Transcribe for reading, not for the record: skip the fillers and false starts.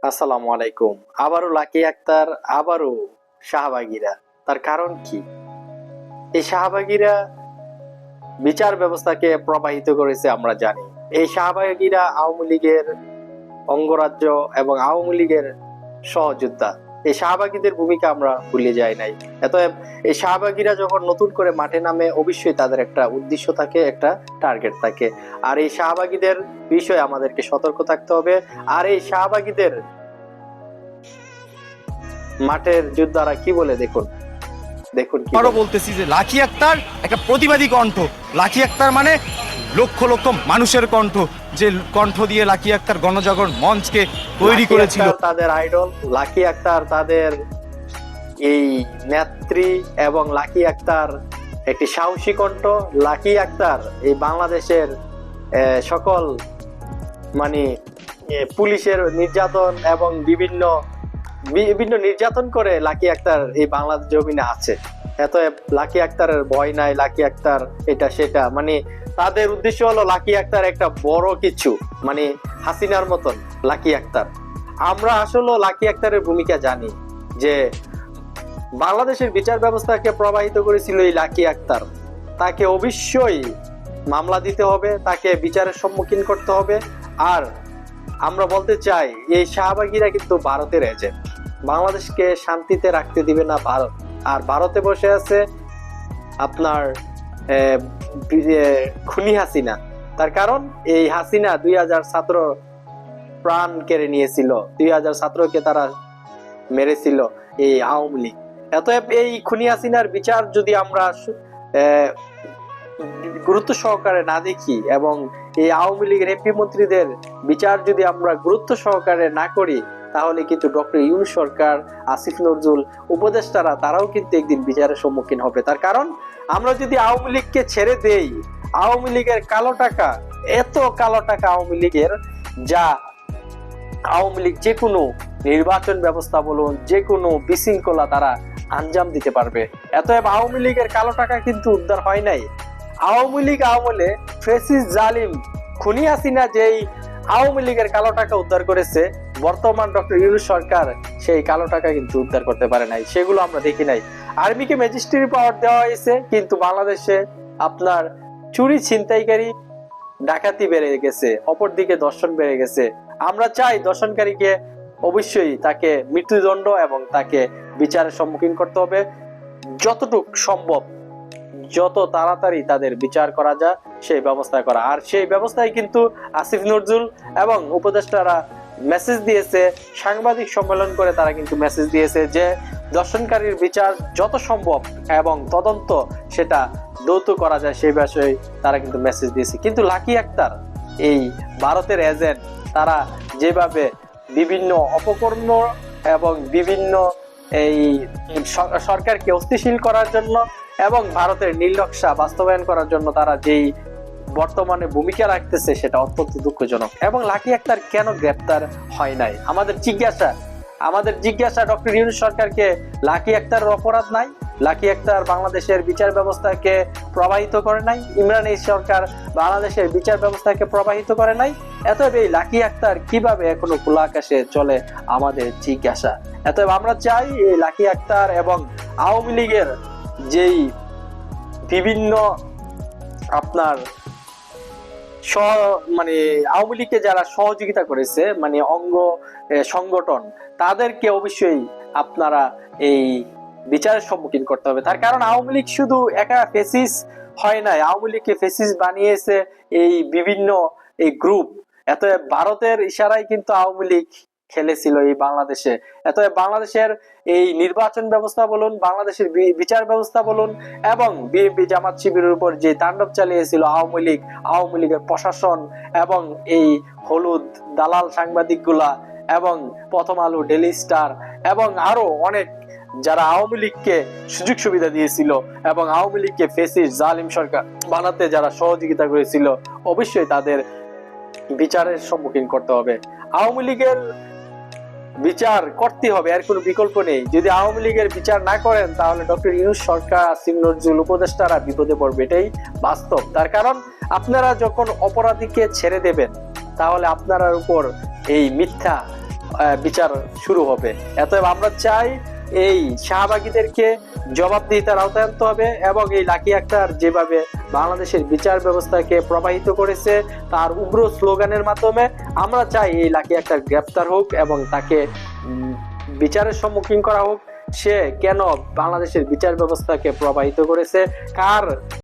আসসালামু আলাইকুম। আবারও লাকি আক্তার, আবারও শাহবাগীরা। তার কারণ কি? এই শাহবাগীরা বিচার ব্যবস্থাকে প্রবাহিত করেছে আমরা জানি। এই শাহবাগীরা আওয়ামী লীগের অঙ্গরাজ্য এবং আওয়ামী লীগের সহযোদ্ধা। এই শাহবাগীদের ভূমিকা আমরা ভুলে যাই নাই। অতএব এই শাহবাগীরা যখন নতুন করে মাঠে নামে, অবশ্যই তাদের একটা উদ্দেশ্য থাকে, একটা টার্গেট থাকে। আর এই শাহবাগীদের বিষয়ে আমাদেরকে সতর্ক থাকতে হবে। আর এই শাহবাগীদের মাঠের যোদ্ধারা কি বলে দেখুন দেখুন কি আরো বলে। বলতেছি যে লাকি আক্তার একটা প্রতিবাদী কণ্ঠ। লাকি আক্তার মানে লক্ষ লক্ষ মানুষের কণ্ঠ, যে কণ্ঠ দিয়ে লাকি আক্তার গণজাগরণ মঞ্চকে তৈরি লাকি করেছিল। আক্তার তাদের আইডল, লাকি আক্তার তাদের এই নেত্রী, এবং লাকি আক্তার একটি সাহসী কণ্ঠ। লাকি আক্তার এই বাংলাদেশের সকল মানে পুলিশের নির্যাতন এবং বিভিন্ন বিভিন্ন নির্যাতন করে লাকি আক্তার এই বাংলাদেশ জমিনে আছে। এত লাকি আক্তারের ভয় নাই, লাকি আক্তার এটা সেটা, মানে তাদের উদ্দেশ্য হলো লাকি আক্তার একটা বড় কিছু, মানে হাসিনার মতন লাকি আক্তার। আমরা আসলে লাকি আক্তারের ভূমিকা জানি যে বাংলাদেশের বিচার ব্যবস্থাকে প্রবাহিত করেছিল এই লাকি আক্তার। তাকে অবশ্যই মামলা দিতে হবে, তাকে বিচারের সম্মুখীন করতে হবে। আর আমরা বলতে চাই, এই শাহবাগীরা কিন্তু ভারতের এজেন্ট। বাংলাদেশকে শান্তিতে রাখতে দিবে না ভারত। আর ভারতে বসে আছে আপনার খুনি হাসিনা। তার কারণ এই হাসিনা 2000 ছাত্র প্রাণ কেড়ে নিয়েছিল, 2000 ছাত্রকে তারা মেরেছিল এই আওয়ামী লীগ। অতএব এই খুনি হাসিনার বিচার যদি আমরা গুরুত্ব সহকারে না দেখি, এবং এই আওয়ামী লীগের এমপি মন্ত্রীদের বিচার যদি আমরা গুরুত্ব সহকারে না করি, তাহলে কিন্তু ডক্টর ইউনূস সরকার, আসিফ নজরুল, উপদেষ্টারা তারাও কিন্তু একদিন বিচারের সম্মুখীন হবে। তার কারণ আমরা যদি আওয়ামী লীগকে ছেড়ে দেই, আওয়ামী লীগের কালো টাকা, এত কালো টাকা আওয়ামী লীগের, যা আওয়ামী লীগ যে কোনো নির্বাচন ব্যবস্থা বলুন, যে কোনো বিশৃঙ্খলা তারা আঞ্জাম দিতে পারবে। এতএব আওয়ামী লীগের কালো টাকা কিন্তু উদ্ধার হয় নাই। আওয়ামী লীগ আমলে ফ্যাসিস্ট জালিম খুনি হাসিনা যেই আওয়ামী লীগের কালো টাকা উদ্ধার করেছে, বর্তমান ডক্টর ইউনূস সরকার সেই কালো টাকা কিন্তু উদ্ধার করতে পারে নাই, সেগুলো আমরা দেখি নাই। আর্মিকে ম্যাজিস্ট্রেট পাওয়ার দেওয়া হয়েছে, কিন্তু বাংলাদেশে আপনার চুরি, ছিনতাইকারী, ডাকাতি বেড়ে গেছে, অপরদিকে দর্শন বেড়ে গেছে। আমরা চাই দর্শনকারীকে অবশ্যই তাকে মৃত্যুদণ্ড এবং তাকে বিচারের সম্মুখীন করতে হবে। যতটুক সম্ভব, যত তাড়াতাড়ি তাদের বিচার করা যায় সেই ব্যবস্থা করা। আর সেই ব্যবস্থায় কিন্তু আসিফ নজরুল এবং উপদেষ্টারা মেসেজ দিয়েছে, সাংবাদিক সম্মেলন করে তারা কিন্তু মেসেজ দিয়েছে যে দর্শনকারীর বিচার যত সম্ভব এবং তদন্ত সেটা দ্রুত করা যায়, সেই বিষয়ে তারা কিন্তু মেসেজ দিয়েছে। কিন্তু লাকি আক্তার এই ভারতের এজেন্ট, তারা যেভাবে বিভিন্ন অপকর্ম এবং বিভিন্ন এই সরকারকে অস্থিতিশীল করার জন্য এবং ভারতের নীলনকশা বাস্তবায়ন করার জন্য তারা যেই বর্তমানে ভূমিকা রাখতেছে, সেটা অত্যন্ত দুঃখজনক। এবং লাকি আক্তার কেন গ্রেপ্তার হয় নাই? আমাদের জিজ্ঞাসা ডক্টর ইউনূস সরকারকে, লাকি আক্তারের অপরাধ নাই? লাকি আক্তার বাংলাদেশের বিচার ব্যবস্থাকে প্রবাহিত করে নাই? ইমরান এই সরকার বাংলাদেশের বিচার ব্যবস্থাকে প্রবাহিত করে নাই? এতএব এই লাকি আক্তার কিভাবে এখনো খোলা আকাশে চলে, আমাদের জিজ্ঞাসা। এতএব আমরা চাই এই লাকি আক্তার এবং আওয়ামী লীগের যেই বিভিন্ন আপনার মানে আওয়ামী লীগকে যারা সহযোগিতা করেছে, মানে অঙ্গ সংগঠন, তাদেরকে অবশ্যই আপনারা এই বিচারের সম্মুখীন করতে হবে। তার কারণ আওয়ামী লীগ শুধু একা ফেসিস হয় নাই, আওয়ামী লীগকে ফেসিস বানিয়েছে এই বিভিন্ন এই গ্রুপ। এত ভারতের ইশারায় কিন্তু আওয়ামী লীগ খেলেছিল এই বাংলাদেশে। এত বাংলাদেশের এই নির্বাচন ব্যবস্থা বলুন, বাংলাদেশের বিচার ব্যবস্থা বলুন, এবং বিএনপি জামাত শিবিরের উপর যে তাণ্ডব চালিয়েছিল আওয়ামী লীগের প্রশাসন এবং এই হলুদ দালাল সাংবাদিকগুলা এবং প্রথম আলো, ডেইলি স্টার এবং আরো অনেক যারা আওয়ামী লীগকে সুযোগ সুবিধা দিয়েছিল এবং আওয়ামী লীগকে ফ্যাসিস্ট জালিম সরকার বানাতে যারা সহযোগিতা করেছিল, অবশ্যই তাদের বিচারের সম্মুখীন করতে হবে। আওয়ামী লীগের বিচার করতে হবে, এর কোনো বিকল্প নেই। যদি আওয়ামী লীগের বিচার না করেন, তাহলে ডক্টর ইউনূস সরকার, আসিফ নজরুল, উপদেষ্টারা বিপদে পড়বে, এটাই বাস্তব। তার কারণ আপনারা যখন অপরাধীকে ছেড়ে দেবেন, তাহলে আপনার উপর এই মিথ্যা বিচার শুরু হবে। অতএব আমরা চাই এই শাহবাগীদেরকে জবাবদিহিতার আওতায় আনতে হবে এবং এই লাকি আক্তার যেভাবে বাংলাদেশের বিচার ব্যবস্থাকে প্রবাহিত করেছে তার উগ্র স্লোগানের মাধ্যমে, আমরা চাই এই লাকি আক্তার গ্রেপ্তার হোক এবং তাকে বিচারের সম্মুখীন করা হোক। সে কেন বাংলাদেশের বিচার ব্যবস্থাকে প্রবাহিত করেছে, কার